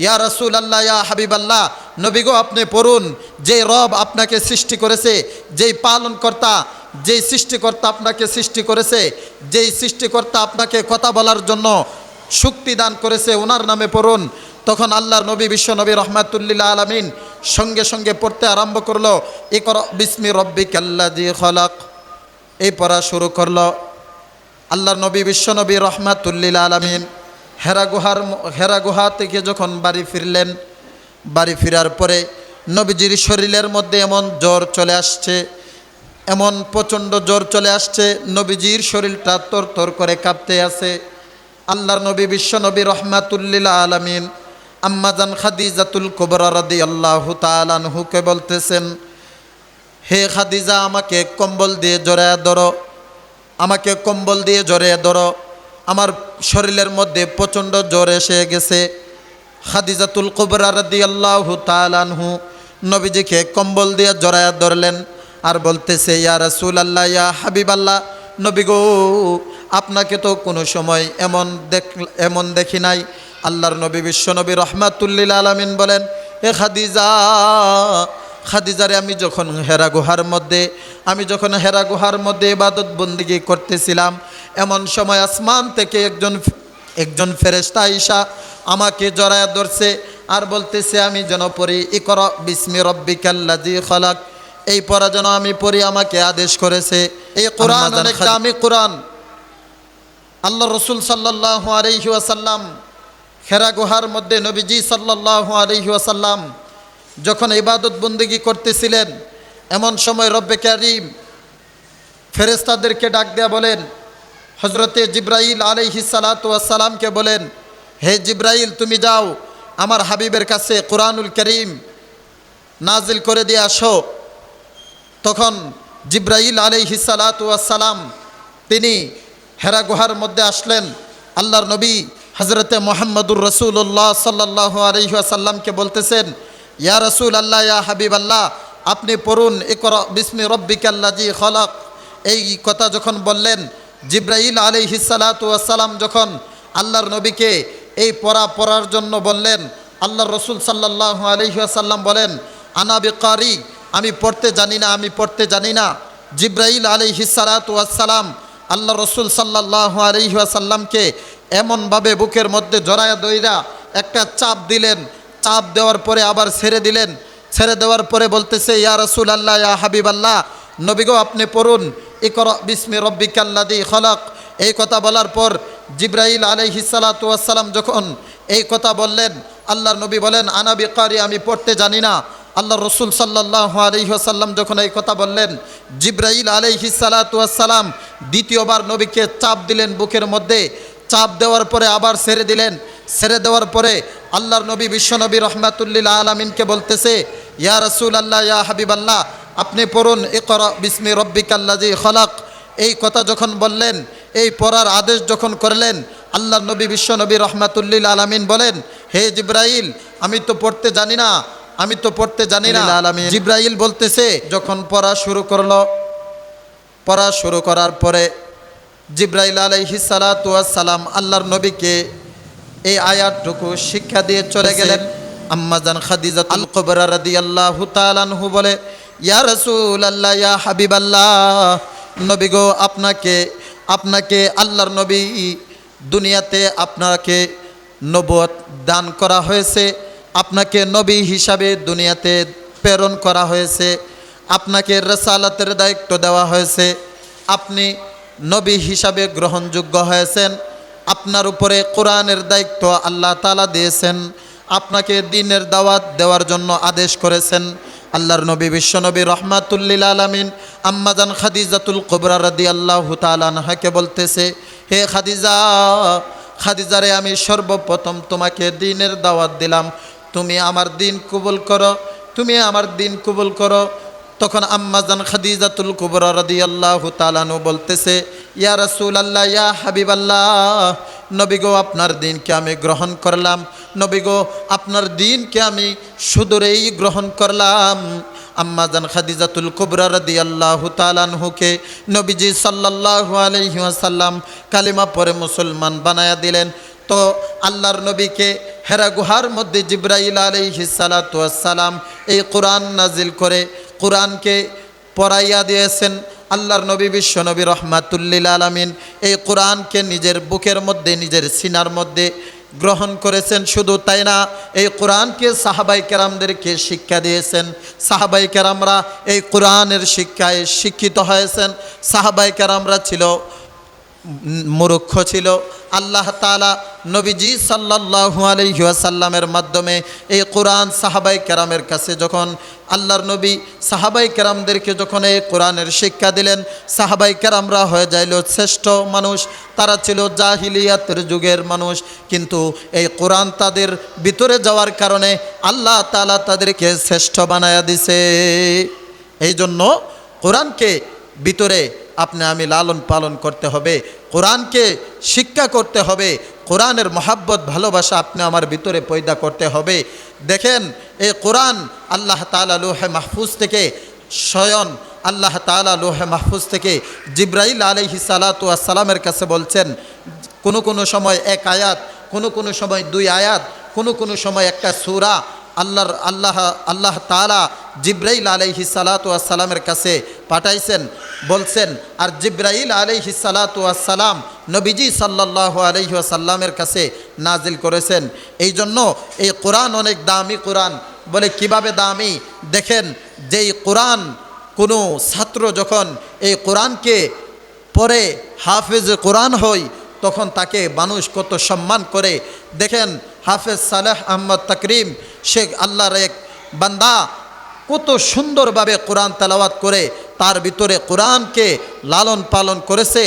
ইয়া রাসূলুল্লাহ ইয়া হাবিবাল্লাহ, নবী গো আপনি পড়ুন, যে রব আপনাকে সৃষ্টি করেছে, যেই পালনকর্তা, যেই সৃষ্টিকর্তা আপনাকে সৃষ্টি করেছে, যেই সৃষ্টিকর্তা আপনাকে কথা বলার জন্য শক্তি দান করেছে, ওনার নামে পড়ুন। তখন আল্লাহর নবী বিশ্ব নবী রহমাতুল্লিল আলামিন সঙ্গে সঙ্গে পড়তে আরম্ভ করলো, ইকরা বিসমি রব্বিকাল্লাযী খলাক। এই পড়া শুরু করলো। আল্লাহর নবী বিশ্ব নবী রহমাতুল্লিল আলামিন হেরা গুহা থেকে যখন বাড়ি ফিরলেন, বাড়ি ফেরার পরে নবীজির শরীরের মধ্যে এমন জ্বর চলে আসছে, এমন প্রচণ্ড জ্বর চলে আসছে, নবীজির শরীরটা তরতর করে কাঁপতে আছে। আল্লাহর নবী বিশ্ব নবী রহমাতুল্লিল আলামিন আম্মাজান খাদিজাতুল কুবরা রাদিয়াল্লাহু তাআলা আনহুকে বলতেছেন, হে খাদিজা, আমাকে কম্বল দিয়ে জড়ায় ধরো, আমাকে কম্বল দিয়ে জড়িয়ে ধরো, আমার শরীরের মধ্যে প্রচণ্ড জ্বর এসে গেছে। খাদিজাতুল কুবরা রাদিয়াল্লাহু তাআলা আনহু নবীজিকে কম্বল দিয়ে জড়ায় ধরলেন আর বলতেছে, ইয়া রাসূলুল্লাহ ইয়া হাবিবাল্লাহ, নবী গো আপনাকে তো কোনো সময় এমন দেখি নাই। আল্লাহর নবী বিশ্ব নবী রহমাতুল্লিল আলামিন বলেন, এ খাদিজা, খাদিজারে আমি যখন হেরা গুহার মধ্যে ইবাদত বন্দেগী করতেছিলাম, এমন সময় আসমান থেকে একজন ফেরেশতা আইসা আমাকে জড়ায় ধরছে আর বলতেছে আমি যেন পড়ি ইকরা বিসমি রব্বিকাল্লাযী খলাক। এই পড়া যেন আমি পড়ি, আমাকে আদেশ করেছে। এই কোরআন অনেক দামি কোরআন। আল্লাহ রসুল সাল্লাল্লাহু আলাইহি ওয়াসাল্লাম হেরা গুহার মধ্যে নবীজি সাল্লাল্লাহু আলাইহি ওয়াসাল্লাম যখন ইবাদত বন্দেগী করতেছিলেন, এমন সময় রব্বে কারীম ফেরেশতাদেরকে ডাক দেয়া বলেন, হযরতে জিবরাইল আলাইহিস সালাতু ওয়াস সালামকে বলেন, হে জিবরাইল, তুমি যাও আমার হাবিবের কাছে কুরআনুল কারীম নাজিল করে দিয়ে আসো। তখন জিবরাইল আলাইহিস সালাতু ওয়াস সালাম তিনি হেরা গুহার মধ্যে আসলেন। আল্লাহর নবী হযরতে মুহাম্মদুর রাসূলুল্লাহ সাল্লাল্লাহু আলাইহি ওয়াসাল্লামকে বলতেছেন, ইয়া রাসূলুল্লাহ ইয়া হাবিবাল্লাহ, আপনি পড়ুন ইকরা বিসমি রব্বিকাল্লাযী খলাক। এই কথা যখন বললেন, জিবরাইল আলাইহিস সালাতু ওয়াস সালাম যখন আল্লাহর নবীকে এই পড়ার জন্য বললেন, আল্লাহর রসুল সাল্লাল্লাহু আলাইহি ওয়াসাল্লাম বলেন, আনা বিকারি, আমি পড়তে জানি না। জিবরাইল আলাইহিস সালাতু ওয়াস সালাম আল্লাহ রসুল সাল্লাল্লাহু আলাইহি ওয়াসাল্লামকে এমনভাবে বুকের মধ্যে জড়ায়া দইরা একটা চাপ দিলেন। চাপ দেওয়ার পরে আবার ছেড়ে দিলেন। ছেড়ে দেওয়ার পরে বলতেছে, ইয়া রাসূলুল্লাহ ইয়া হাবিবাল্লাহ, নবী গো আপনি পড়ুন ইকরা বিসমি রব্বিকাল্লাযী খলাক। এই কথা বলার পর জিবরাইল আলাইহিস সালাতু ওয়াস সালাম যখন এই কথা বললেন, আল্লাহর নবী বলেন, আনা বিকারি, আমি পড়তে জানি না। আল্লাহ রসুল সাল্লাল্লাহু আলাইহি ওয়াসাল্লাম যখন এই কথা বললেন, জিবরাইল আলাইহিস সালাতু ওয়াস সালাম দ্বিতীয়বার নবীকে চাপ দিলেন বুকের মধ্যে। চাপ দেওয়ার পরে আবার ছেড়ে দিলেন। ছেড়ে দেওয়ার পরে আল্লাহর নবী বিশ্বনবী রহমাতুল্লিল আলামিনকে বলতেছে, ইয়া রাসূলুল্লাহ ইয়া হাবিবাল্লাহ, আপনি পড়ুন ইকরা বিসমি রব্বিকাল্লাযী খলাক। এই কথা যখন বললেন, এই পড়ার আদেশ যখন করলেন, আল্লাহর নবী বিশ্বনবী রহমাতুল্লিল আলামিন বলেন, হে জিবরাইল, আমি তো পড়তে জানি না। জিবরাইল বলতেছে, যখন পড়া শুরু করার পরে জিবরাইল আলাইহিস সালাতু ওয়াস সালাম আল্লাহর নবীকে এই আয়াতটুকু শিক্ষা দিয়ে চলে গেলেন। আম্মাজান খাদিজাতুল কুবরা রাদিয়াল্লাহু তাআলা আনহু বলে, ইয়া রাসূলুল্লাহ ইয়া হাবিবাল্লাহ, নবী গো আপনাকে আল্লাহর নবী দুনিয়াতে আপনাকে নবুয়ত দান করা হয়েছে, আপনাকে নবী হিসাবে দুনিয়াতে প্রেরণ করা হয়েছে, আপনাকে রিসালাতের দায়িত্ব দেওয়া হয়েছে, আপনি নবী হিসাবে গ্রহণযোগ্য হয়েছেন, আপনার উপরে কোরআনের দায়িত্ব আল্লাহ তাআলা দিয়েছেন, আপনাকে দ্বীনের দাওয়াত দেওয়ার জন্য আদেশ করেছেন। আল্লাহর নবী বিশ্বনবী রহমাতুল্লিল আলামিন আম্মাজান খাদিজাতুল কুবরা রাদিয়াল্লাহু তাআলা আনহাকে বলতেছে, হে খাদিজারে, আমি সর্বপ্রথম তোমাকে দ্বীনের দাওয়াত দিলাম, তুমি আমার দ্বীন কবুল করো। তখন আম্মাজান খাদিজাতুল কুবরা রাদিয়াল্লাহু তাআলা আনহা বলতেছে, ইয়া রাসূলুল্লাহ ইয়া হাবিবাল্লাহ, নবী গো আপনার দ্বীনকে আমি গ্রহণ করলাম, নবী গো আপনার দ্বীনকে আমি সুদূরেই গ্রহণ করলাম। আম্মাজান খাদিজাতুল কুবরা রাদিয়াল্লাহু তাআলা আনহুকে নবীজি সাল্লাল্লাহু আলাইহি ওয়াসাল্লাম কালিমা পড়ে মুসলমান বানায়া দিলেন। তো আল্লাহর নবীকে হেরা গুহার মধ্যে জিবরাইল আলাইহিস সালাতু ওয়াস সালাম এই কোরআন নাজিল করে কোরআনকে পড়াইয়া দিয়েছেন। আল্লাহর নবী বিশ্ব নবী রহমাতুল্লিল আলামিন এই কোরআনকে নিজের বুকের মধ্যে নিজের সিনার মধ্যে গ্রহণ করেছেন। শুধু তাই না, এই কোরআনকে সাহাবাই কেরামদেরকে শিক্ষা দিয়েছেন। সাহাবাই কেরামরা এই কোরআনের শিক্ষায় শিক্ষিত হয়েছেন। সাহাবাই কেরামরা ছিল মূর্খ ছিল। আল্লাহ তাআলা নবীজি সাল্লাল্লাহু আলাইহি ওয়াসাল্লামের মাধ্যমে এই কোরআন সাহাবাই কেরামের কাছে যখন আল্লাহর নবী সাহাবাই কেরামদেরকে যখন এই কোরআনের শিক্ষা দিলেন, সাহাবাই কেরামরা হয়ে যাইল শ্রেষ্ঠ মানুষ। তারা ছিল জাহিলিয়াতের যুগের মানুষ, কিন্তু এই কোরআন তাদের ভিতরে যাওয়ার কারণে আল্লাহ তাআলা তাদেরকে শ্রেষ্ঠ বানায়া দিছে। এই জন্য কোরআনকে ভিতরে আপনি আমি লালন পালন করতে হবে, কোরআনকে শিক্ষা করতে হবে, কোরআনের মহাব্বত ভালোবাসা আপনি আমার ভিতরে পয়দা করতে হবে। দেখেন এই কোরআন আল্লাহ তাআলা লৌহে মাহফুজ থেকে স্বয়ং আল্লাহ তাআলা লৌহে মাহফুজ থেকে জিবরাইল আলাইহিস সালাতু ওয়াস সালামের কাছে বলছেন। কোনো সময় এক আয়াত, কোনো সময় দুই আয়াত, কোনো সময় একটা সূরা আল্লাহ তাআলা জিবরাইল আলাইহিস সালাতু ওয়াস সালামের কাছে পাঠাইছেন বলছেন। আর জিবরাইল আলাইহিস সালাতু ওয়াস সালাম নবীজি সাল্লাল্লাহু আলাইহি ওয়াসাল্লামের কাছে নাজিল করেছেন। এই জন্য এই কোরআন অনেক দামি কোরআন। বলে কিভাবে দামি? দেখেন, যেই কোরআন কোনো ছাত্র যখন এই কোরআনকে পড়ে হাফেজ কোরআন হয় তখন তাকে মানুষ কত সম্মান করে। দেখেন হাফেজ সালেহ আহমদ তাকরিম শেখ আল্লাহর এক বান্দা কত সুন্দরভাবে কোরআন তেলাওয়াত করে তার ভিতরে কোরআনকে লালন পালন করেছে,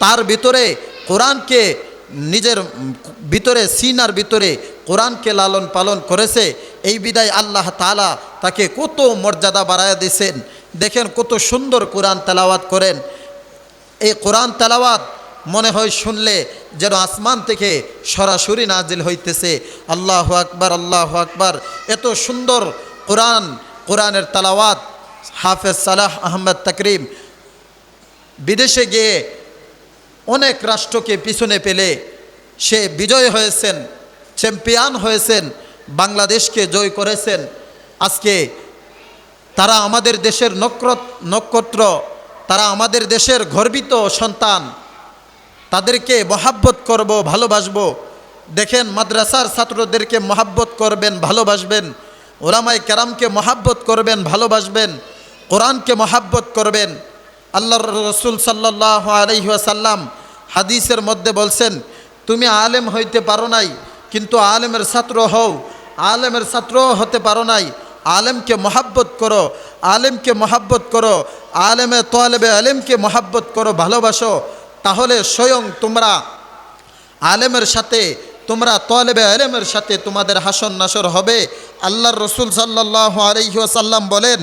তার ভিতরে কোরআনকে নিজের ভিতরে সিনার ভিতরে কোরআনকে লালন পালন করেছে। এই বিদায় আল্লাহ তাআলা তাকে কত মর্যাদা বাড়ায়া দিয়েছেন। দেখেন কত সুন্দর কোরআন তেলাওয়াত করেন। এই কোরআন তেলাওয়াত মনে হয় শুনলে যেন আসমান থেকে সরাসরি নাজিল হইতেছে। আল্লাহু আকবার, আল্লাহু আকবার। এত সুন্দর কোরআনের তেলাওয়াত হাফেজ সালেহ আহমদ তাকরিম বিদেশে গিয়ে অনেক রাষ্ট্রকে পিছনে পেলে সে বিজয় হয়েছেন, চ্যাম্পিয়ন হয়েছেন, বাংলাদেশকে জয় করেছেন। আজকে তারা আমাদের দেশের নক্ষত্র, তারা আমাদের দেশের গর্বিত সন্তান। তাদেরকে মহাব্বত করব, ভালোবাসবো। দেখেন মাদ্রাসার ছাত্রদেরকে মহাব্বত করবেন, ভালোবাসবেন। ওলামায়ে কেরামকে মহাব্বত করবেন, ভালোবাসবেন। কোরআনকে মহাব্বত করবেন। আল্লাহর রাসূল সাল্লাল্লাহু আলাইহি ওয়াসাল্লাম হাদিসের মধ্যে বলছেন, তুমি আলেম হইতে পারো নাই, কিন্তু আলেমের ছাত্র হও। আলেমের ছাত্র হতে পারো নাই, আলেমকে মহাব্বত করো, আলেমকে মহাব্বত করো, আলেমে তোয়ালেবে আলেমকে মহাব্বত করো, ভালোবাসো। তাহলে স্বয়ং তোমরা আলেমের সাথে, তোমরা তোয়ালেবে আলেমের সাথে তোমাদের হাসন নাসর হবে। আল্লাহর রাসূল সাল্লাল্লাহু আলাইহি ওয়াসাল্লাম বলেন,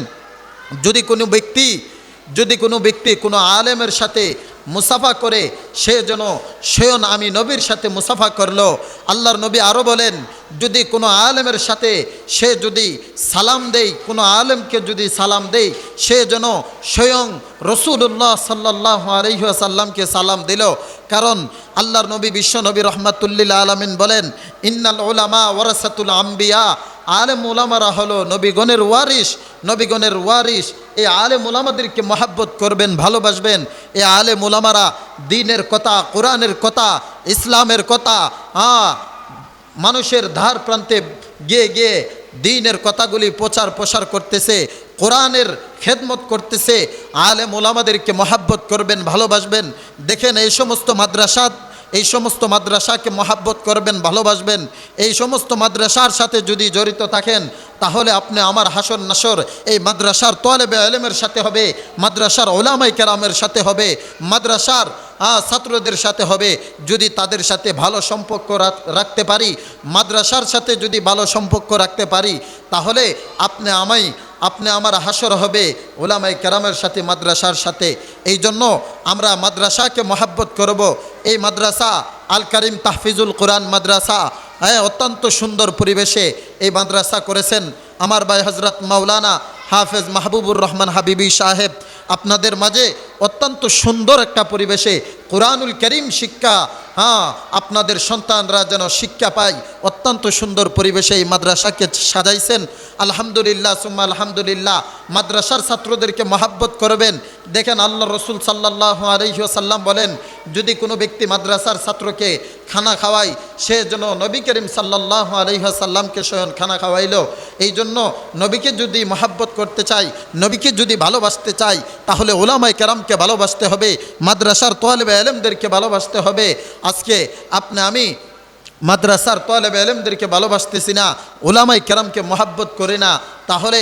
যদি কোনো ব্যক্তি কোনো আলেমের সাথে মুসাফা করে সে যেন স্বয়ং আমি নবীর সাথে মুসাফা করলো। আল্লাহর নবী আরও বলেন, যদি কোনো আলেমের সাথে সে যদি সালাম দেয়, কোনো আলেমকে যদি সালাম দেয় সে যেন স্বয়ং রাসূলুল্লাহ সাল্লাল্লাহু আলাইহি ওয়াসাল্লামকে সালাম দিল। কারণ আল্লাহর নবী বিশ্ব নবী রহমাতুল্লিল আলামিন বলেন, ইন্নাল উলামা ওয়ারাসাতুল আম্বিয়া, আলেম উলামারা হলো নবীগণের ওয়ারিস, নবীগণের ওয়ারিস। এই আলেম উলামাদেরকে মহাব্বত করবেন, ভালোবাসবেন। এই আলেম উলামারা দ্বীনের কথা, কোরআনের কথা, ইসলামের কথা মানুষের ধার প্রান্তে গিয়ে গিয়ে দ্বীনের কথাগুলি প্রসার করতেছে, কোরআনের খেদমত করতেছে। আলেম উলামাদেরকে মহাব্বত করবেন, ভালোবাসবেন। দেখেন এই সমস্ত মাদ্রাসাকে মহাব্বত করবেন, ভালোবাসবেন। এই সমস্ত মাদ্রাসার সাথে যদি জড়িত থাকেন তাহলে আপনি আমার হাসর নাসর এই মাদ্রাসার তোয়ালেবে ইলমের সাথে হবে, মাদ্রাসার উলামায়ে কেরামের সাথে হবে, মাদ্রাসার ছাত্রদের সাথে হবে। যদি তাদের সাথে ভালো সম্পর্ক রাখতে পারি, মাদ্রাসার সাথে যদি ভালো সম্পর্ক রাখতে পারি, তাহলে আপনি আমার হাসর হবে উলামায়ে কেরামের সাথে, মাদ্রাসার সাথে। এই জন্য আমরা মাদ্রাসাকে মহাব্বত করব। এই মাদ্রাসা আল কারিম তাহফিজুল কোরআন মাদ্রাসা, অত্যন্ত সুন্দর পরিবেশে এই মাদ্রাসা করেছেন আমার ভাই হযরত মাওলানা হাফেজ মাহবুবুর রহমান হাবিবি সাহেব। আপনাদের মাঝে অত্যন্ত সুন্দর একটা পরিবেশে কোরআনুল কারীম শিক্ষা আপনাদের সন্তানরা যেন শিক্ষা পায় অত্যন্ত সুন্দর পরিবেশে এই মাদ্রাসাকে সাজাইছেন। আলহামদুলিল্লাহ সুম্মা আলহামদুলিল্লাহ। মাদ্রাসার ছাত্রদেরকে মহাব্বত করবেন। দেখেন আল্লাহ রসুল সাল্লাল্লাহু আলাইহি ওয়াসাল্লাম বলেন, যদি কোনো ব্যক্তি মাদ্রাসার ছাত্রকে খানা খাওয়ায়, সে যেন নবী করিম সাল্লাল্লাহু আলাইহি ওয়াসাল্লামকে স্বয়ং খানা খাওয়াইল। এই জন্য নবীকে যদি মহাব্বত করতে চাই, নবীকে যদি ভালোবাসতে চাই, তাহলে ওলামায়ে কেরামকে ভালোবাসতে হবে, মাদ্রাসার তালেবে ইলমদেরকে ভালোবাসতে হবে। আজকে আমি মাদ্রাসার তালেবে ইলমদেরকে ভালোবাসতেছি না, ওলামায়ে কেরামকে মহাব্বত করি না, তাহলে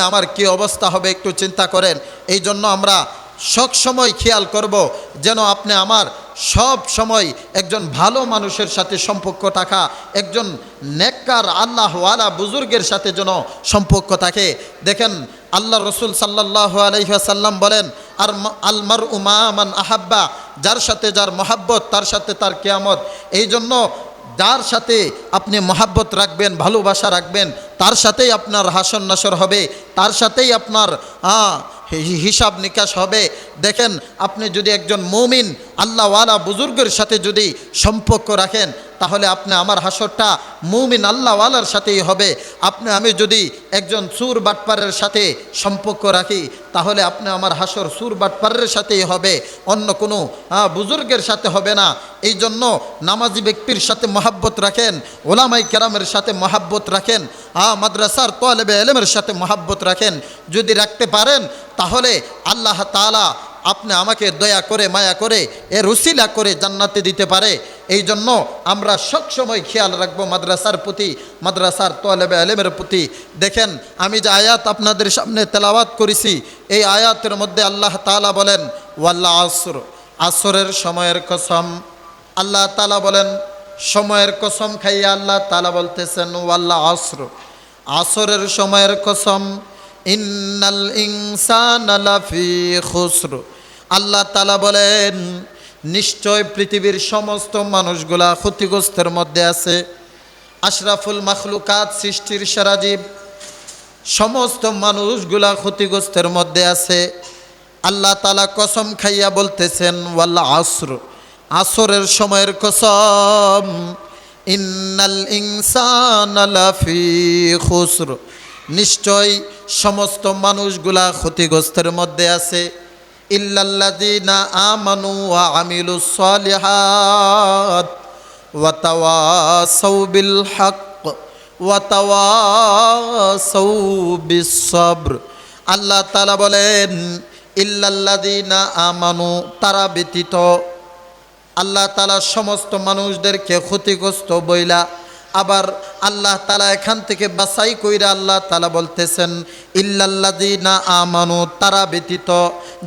আমার কি অবস্থা হবে একটু চিন্তা করেন। এই জন্য আমরা সব সময় খেয়াল করব যেন আমার সব সময় একজন ভালো মানুষের সাথে সম্পর্ক থাকা, একজন নেককার আল্লাহওয়ালা বুজুর্গের সাথে যেন সম্পর্ক থাকে। দেখেন আল্লাহ রসুল সাল্লাল্লাহু আলাইহি ওয়াসাল্লাম বলেন, আর আল মারউ মা মান আহাব্বা, যার সাথে যার মহাব্বত তার সাথে তার কিয়ামত। এই জন্য যার সাথে আপনি মহাব্বত রাখবেন, ভালোবাসা রাখবেন, তার সাথেই আপনার হাসর নাসর হবে, তার সাথেই আপনার হিসাব নিকাশ হবে। দেখেন আপনি যদি একজন মুমিন আল্লাহওয়ালা বুজুর্গের সাথে যদি সম্পর্ক রাখেন, তাহলে আমার হাসরটা মুমিন আল্লাহওয়ালার সাথেই হবে। আমি যদি একজন সুর বাটপারের সাথে সম্পর্ক রাখি, তাহলে আমার হাসর সুর বাটপারের সাথেই হবে, অন্য কোনো বুজুর্গের সাথে হবে না। এই জন্য নামাজি ব্যক্তির সাথে মহাব্বত রাখেন, ওলামায়ে কেরামের সাথে মহাব্বত রাখেন, মাদ্রাসার তালেবে ইলমের সাথে মহাব্বত রাখেন। যদি রাখতে পারেন, তাহলে আল্লাহ তাআলা আমাকে দয়া করে মায়া করে এর উসিলা করে জান্নাতে দিতে পারে। এই জন্য আমরা সবসময় খেয়াল রাখবো মাদ্রাসার প্রতি, মাদ্রাসার তালেবে ইলমের প্রতি। দেখেন আমি যে আয়াত আপনাদের সামনে তেলাওয়াত করেছি, এই আয়াতের মধ্যে আল্লাহ তাআলা বলেন ওয়াল আসর, আসরের সময়ের কসম। আল্লাহ তাআলা বলেন সময়ের কসম খাইয়া আল্লাহ তাআলা বলতেছেন ওয়াল আসর, আসরের সময়ের কসম। ইন্নাল ইনসানা লাফি খুসর, আল্লাহ তাআলা বলেন নিশ্চয় পৃথিবীর সমস্ত মানুষগুলা ক্ষতিগ্রস্তের মধ্যে আছে। আশরাফুল মাখলুকাত, সৃষ্টির সেরা জীব, সমস্ত মানুষগুলা ক্ষতিগ্রস্তের মধ্যে আছে। আল্লাহ তাআলা কসম খাইয়া বলতেছেন ওয়াল আসর, আসরের সময়ের কসম। ইন্নাল ইনসানা লাফি খুসর, নিশ্চয় সমস্ত মানুষগুলা ক্ষতিগ্রস্তের মধ্যে আছে। ইল্লাল্লাযীনা আমানু ওয়া আমিলুস সালিহাত ওয়া তাওয়াসাউ বিল হক ওয়া তাওয়াসাউ বিস সবর। আল্লাহ তাআলা বলেন ইল্লাল্লাযীনা আমানু, তারা ব্যতীত আল্লাহ তাআলা সমস্ত মানুষদেরকে ক্ষতিগ্রস্ত বইলা, আবার আল্লাহ তাআলা এখান থেকে বাছাই কইরা আল্লাহ তাআলা বলতেছেন ইল্লাল্লাযীনা আমানু, তারা ব্যতীত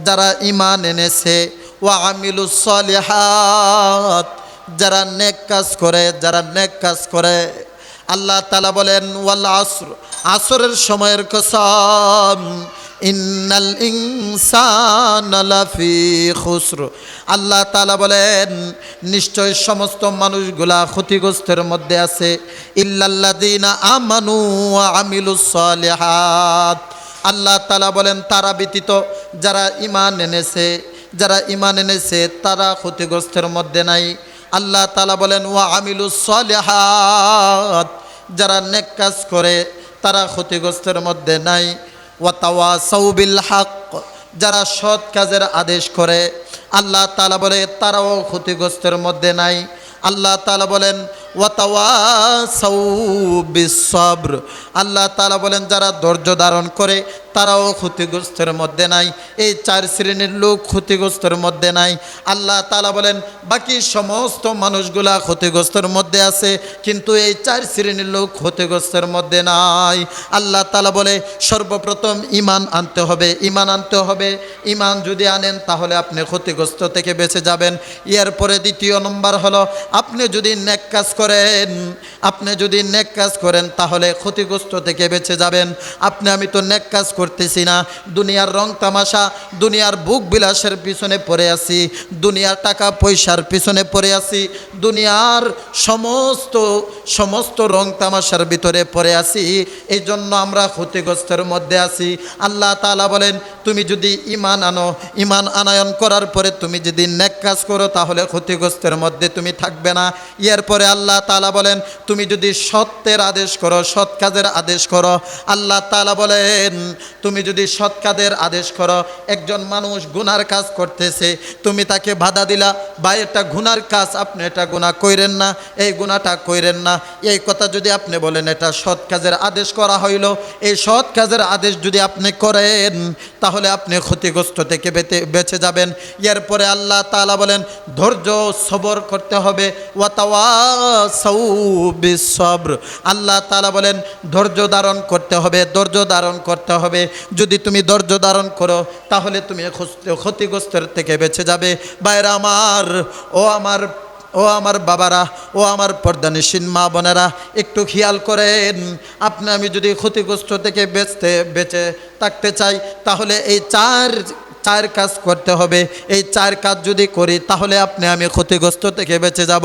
যারা ঈমান এনেছে, ওয়া আমিলুস সালিহাত, যারা নেক কাজ করে, যারা নেক কাজ করে। আল্লাহ তাআলা বলেন ওয়াল আসর, আসরের সময়ের কসম। ইন্নাল ইনসানা লাফি খুসর, আল্লাহ তাআলা বলেন নিশ্চয় সমস্ত মানুষগুলা ক্ষতিগ্রস্তের মধ্যে আছে। ইল্লাল্লাযীনা আমানু ওয়া আমিলুস সালিহাত, আল্লাহ তাআলা বলেন তারা ব্যতীত যারা ঈমান এনেছে, যারা ঈমান এনেছে তারা ক্ষতিগ্রস্তের মধ্যে নাই। আল্লাহ তাআলা বলেন ওয়া আমিলুস সালিহাত, যারা নেক কাজ করে তারা ক্ষতিগ্রস্তের মধ্যে নাই। ওয়া তাওয়াসাউ বিল হক, যারা সৎ কাজের আদেশ করে, আল্লাহ তাআলা বলে তারাও ক্ষতিগ্রস্তের মধ্যে নাই। আল্লাহ তাআলা বলেন ওয়া তাওয়াসাউ বিস সবর, আল্লাহ তাআলা বলেন যারা ধৈর্য ধারণ করে তারাও ক্ষতিগ্রস্তের মধ্যে নাই। এই চার শ্রেণীর লোক ক্ষতিগ্রস্তের মধ্যে নাই। আল্লাহ তাআলা বলেন বাকি সমস্ত মানুষগুলা ক্ষতিগ্রস্তের মধ্যে আছে, কিন্তু এই চার শ্রেণীর লোক ক্ষতিগ্রস্তের মধ্যে নাই। আল্লাহ তাআলা বলে সর্বপ্রথম ঈমান আনতে হবে, ঈমান আনতে হবে। ঈমান যদি আনেন তাহলে আপনি ক্ষতিগ্রস্ত থেকে বেঁচে যাবেন। এরপরে দ্বিতীয় নম্বর হলো আপনি যদি নেক কাজ করেন, আপনি যদি নেক কাজ করেন তাহলে ক্ষতিগ্রস্ত থেকে বেঁচে যাবেন। আমি তো নেক কাজ করতেছি না, দুনিয়ার রং তামাশা, দুনিয়ার বুক বিলাসের পিছনে পড়ে আছি, দুনিয়ার টাকা পয়সার পিছনে পড়ে আছি, দুনিয়ার সমস্ত রং তামাশার ভিতরে পড়ে আছি, এই জন্য আমরা ক্ষতিগ্রস্তের মধ্যে আছি। আল্লাহ তাআলা বলেন, তুমি যদি ঈমান আনো, ঈমান আনয়ন করার পরে তুমি যদি নেক কাজ করো, তাহলে ক্ষতিগ্রস্তের মধ্যে তুমি থাকবে না। এরপরে আল্লাহ তাআলা বলেন, তুমি যদি সত্যের আদেশ করো, সৎ কাজের আদেশ করো, আল্লাহ তাআলা বলেন, তুমি যদি সৎ কাজের আদেশ করো, একজন মানুষ গুনার কাজ করতেছে, তুমি তাকে বাধা দিলা, বা এটা গুনার কাজ, আপনি এটা গুনাহ কইরেন না, এই গুনাহটা কইরেন না, এই কথা যদি আপনি বলেন, এটা সৎ কাজের আদেশ করা হইল, এই সৎ কাজের আদেশ যদি আপনি করেন, তাহলে আপনি ক্ষতিগ্রস্ত থেকে বেঁচে যাবেন। এরপরে আল্লাহ তাআলা বলেন, ধৈর্য সবর করতে হবে, ওয়াতাওয়াসাউ বিসসবর। আল্লাহ তাআলা বলেন, ধৈর্য ধারণ করতে হবে, ধৈর্য ধারণ করতে হবে। যদি তুমি ধৈর্য ধারণ করো, তাহলে তুমি ক্ষতিগ্রস্তের থেকে বেঁচে যাবে। ভাইরা আমার, ও আমার বাবারা, ও আমার পর্দানিসীন মা বোনেরা, একটু খেয়াল করেন, আপনি আমি যদি ক্ষতিগ্রস্ত থেকে বেঁচে থাকতে চাই, তাহলে এই চার কাজ করতে হবে। এই চার কাজ যদি করি, তাহলে আপনি আমি ক্ষতিগ্রস্ত থেকে বেঁচে যাব।